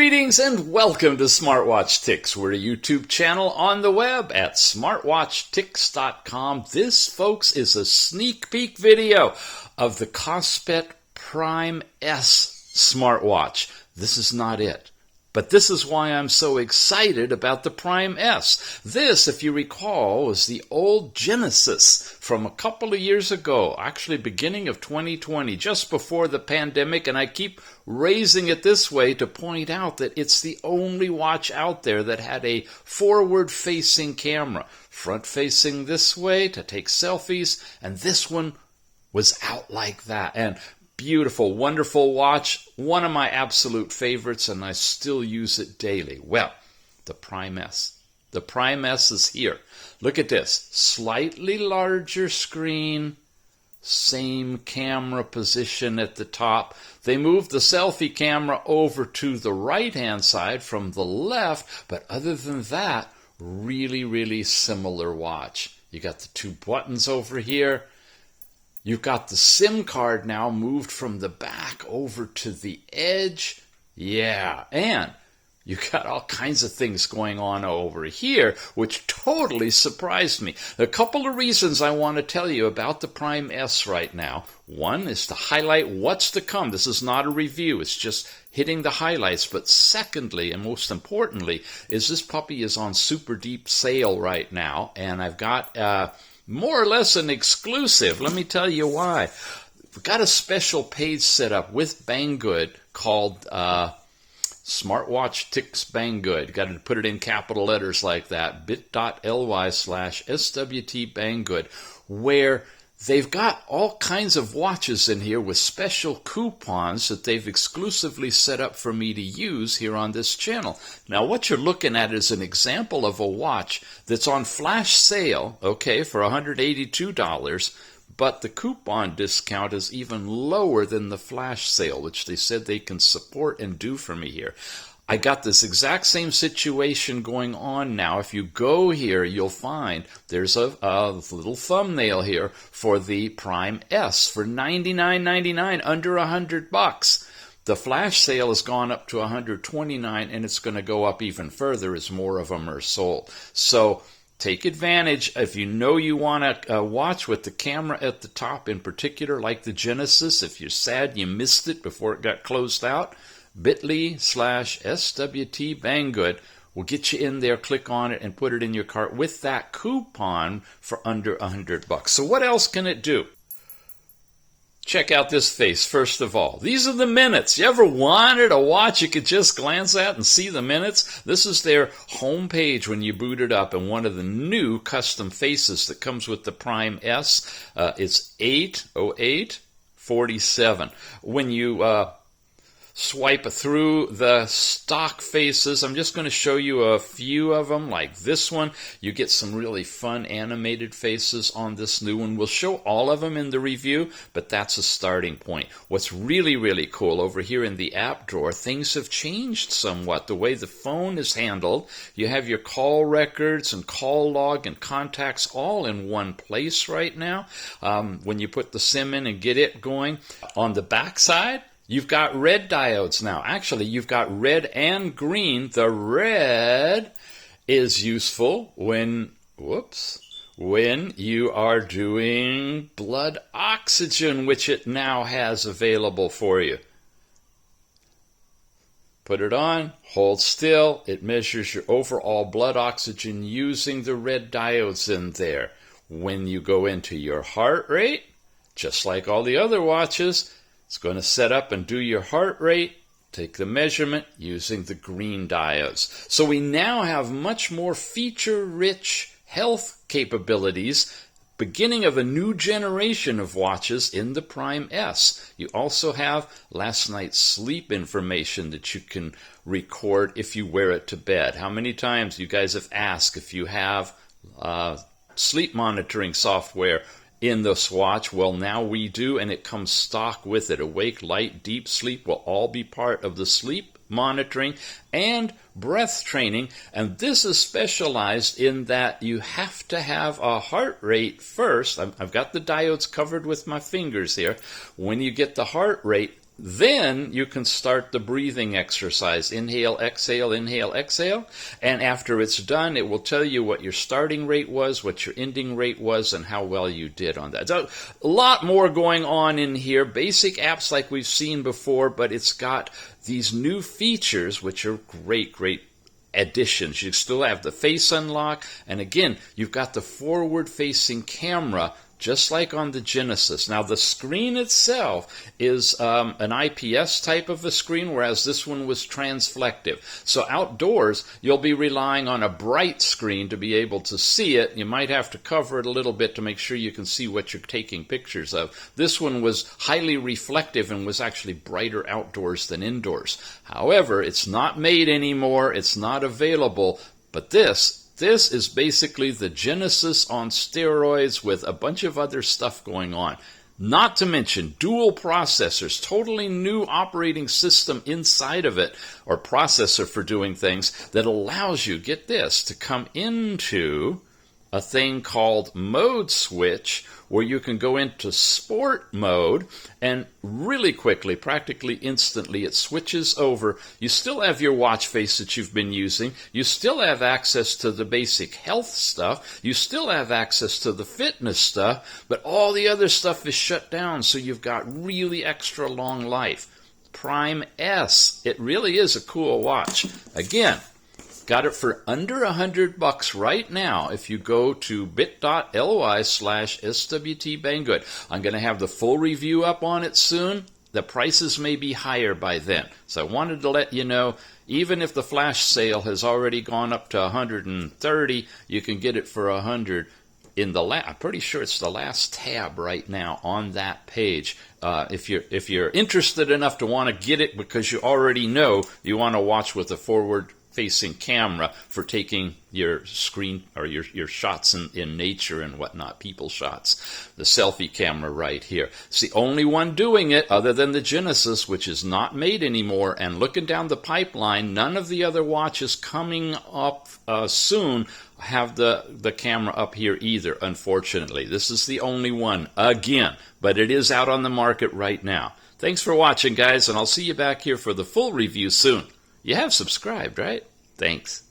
Greetings and welcome to Smartwatch Ticks. We're a YouTube channel on the web at smartwatchticks.com. This, folks, is a sneak peek video of the KOSPET Prime S smartwatch. This is not it. But this is why I'm so excited about the Prime S. This, if you recall, was the old Genesis from a couple of years ago, actually beginning of 2020, just before the pandemic, and I keep raising it this way to point out that it's the only watch out there that had a forward-facing camera, front-facing this way to take selfies, and this one was out like that. And beautiful, wonderful watch, one of my absolute favorites, and I still use it daily. Well, the Prime S. The Prime S is here. Look at this. Slightly larger screen, same camera position at the top. They moved the selfie camera over to the right-hand side from the left, but other than that, really, really similar watch. You got the two buttons over here. You've got the SIM card now moved from the back over to the edge. Yeah, and you've got all kinds of things going on over here, which totally surprised me. A couple of reasons I want to tell you about the Prime S right now. One is to highlight what's to come. This is not a review. It's just hitting the highlights. But secondly, and most importantly, is this puppy is on super deep sale right now, and I've got more or less an exclusive. Let me tell you why. We've got a special page set up with Banggood called Smartwatch Ticks Banggood. Got to put it in capital letters like that. bit.ly/SWT Banggood, where they've got all kinds of watches in here with special coupons that they've exclusively set up for me to use here on this channel. Now, what you're looking at is an example of a watch that's on flash sale, okay, for $182, but the coupon discount is even lower than the flash sale, which they said they can support and do for me here. I got this exact same situation going on now. If you go here, you'll find there's a little thumbnail here for the Prime S for $99.99, under $100. The flash sale has gone up to $129, and it's going to go up even further as more of them are sold. So take advantage. If you know you want to watch with the camera at the top in particular, like the Genesis, if you're sad you missed it before it got closed out, bit.ly/SWT Banggood will get you in there. Click on it and put it in your cart with that coupon for under $100. So what else can it do? Check out this face, first of all. These are the minutes. You ever wanted a watch you could just glance at and see the minutes? This is their home page when you boot it up, and one of the new custom faces that comes with the Prime S. It's 80847. When you swipe through the stock faces, I'm just going to show you a few of them, like this one. You get some really fun animated faces on this new one. We'll show all of them in the review, but that's a starting point. What's really, really cool over here in the app drawer, things have changed somewhat. The way the phone is handled, you have your call records and call log and contacts all in one place right now. When you put the SIM in and get it going, on the back side, you've got red diodes now. Actually, you've got red and green. The red is useful when you are doing blood oxygen, which it now has available for you. Put it on, hold still. It measures your overall blood oxygen using the red diodes in there. When you go into your heart rate, just like all the other watches, it's going to set up and do your heart rate, take the measurement using the green diodes. So we now have much more feature-rich health capabilities, beginning of a new generation of watches in the Prime S. You also have last night's sleep information that you can record if you wear it to bed. How many times you guys have asked if you have sleep monitoring software in this watch? Well, now we do, and it comes stock with it. Awake, light, deep sleep will all be part of the sleep monitoring and breath training, and this is specialized in that you have to have a heart rate first. I've got the diodes covered with my fingers here. When you get the heart rate, Then you can start the breathing exercise. Inhale, exhale, inhale, exhale. And after it's done, it will tell you what your starting rate was, what your ending rate was, and how well you did on that. So, a lot more going on in here. Basic apps like we've seen before, but it's got these new features, which are great additions. You still have the face unlock. And again, you've got the forward-facing camera, just like on the Genesis. Now, the screen itself is an IPS type of a screen, whereas this one was transflective. So outdoors, you'll be relying on a bright screen to be able to see it. You might have to cover it a little bit to make sure you can see what you're taking pictures of. This one was highly reflective and was actually brighter outdoors than indoors. However, it's not made anymore. It's not available. But this is basically the Genesis on steroids with a bunch of other stuff going on. Not to mention dual processors, totally new operating system inside of it, or processor for doing things, that allows you, get this, to come into a thing called mode switch, where you can go into sport mode, and really quickly, practically instantly, it switches over. You still have your watch face that you've been using. You still have access to the basic health stuff. You still have access to the fitness stuff, but all the other stuff is shut down, so you've got really extra long life. Prime S. It really is a cool watch. Again, got it for under $100 right now if you go to bit.ly/SWT Banggood. I'm going to have the full review up on it soon. The prices may be higher by then. So I wanted to let you know, even if the flash sale has already gone up to $130, you can get it for $100 in the I'm pretty sure it's the last tab right now on that page. If you're interested enough to want to get it because you already know you want to watch with a forward-facing camera for taking your screen or your shots in nature and whatnot, people shots. The selfie camera right here. It's the only one doing it other than the Genesis, which is not made anymore. And looking down the pipeline, none of the other watches coming up soon have the camera up here either, unfortunately. This is the only one, again, but it is out on the market right now. Thanks for watching, guys, and I'll see you back here for the full review soon. You have subscribed, right? Thanks.